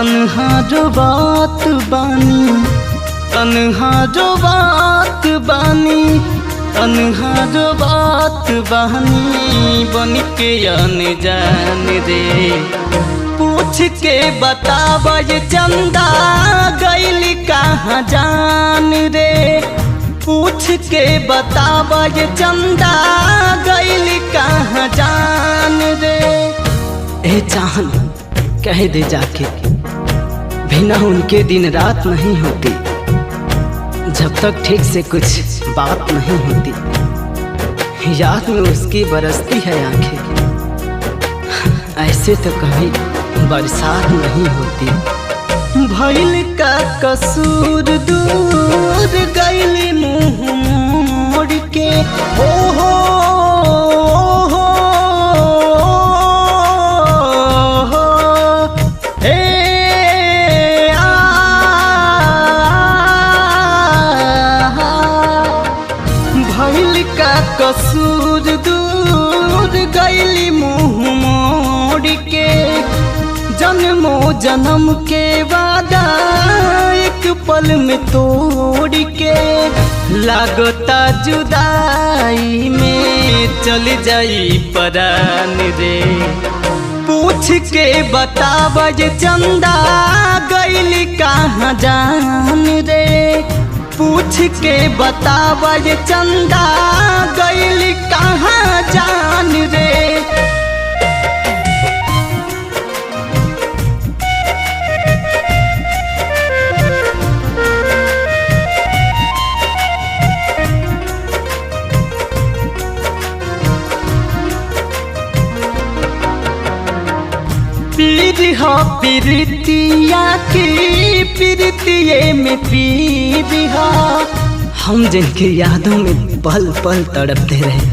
तन्हा जो बात बानी, तन्हा जो बात बानी, तन्हा जो बात बानी, बन के अनजान रे। पूछ के बतावा ये चंदा गइली कहाँ जान रे। पूछ के बतावा ये चंदा गइली कहाँ जान रे। ए चाहन कह दे जाके, बिना उनके दिन रात नहीं होती, जब तक ठीक से कुछ बात नहीं होती। याद में उसकी बरसती है आंखें, ऐसे तो कभी बरसात नहीं होती। भइल का कसूर दूर गइली मुँह मोड़ के, ओ हो कसूर दूर गइली मुँह मोड़ के। जन्मो जन्म के वादा एक पल में तोड़ के, लागता जुदाई में चल जाई परान रे। पूछ के बतावा ये चंदा गइली कहाँ जान रे। पूछ के बतावा ये चंदा गइली कहाँ जान रे। पीर हो पीरतिया की, पीरतिये में पीर हो। हम जिनकी यादों में पल पल तड़पते रहे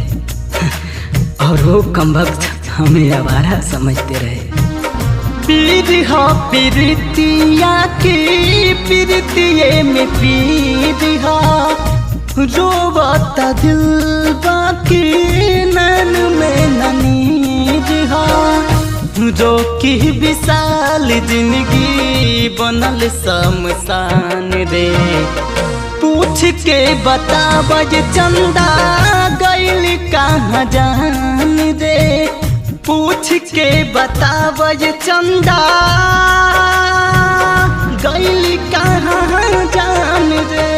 और वो कमबख्त हमें आवारा समझते रहे। पीर हो पीरतिया की, पीरतिये में पीर हो। रोवता दिल बाकी नैन में नीर हो। जो की विशाल जिंदगी बनल शमशान रे। पूछ के बतावा ये चंदा गइली कहाँ जान रे। पूछ के बतावा ये चंदा गइली कहाँ जान रे।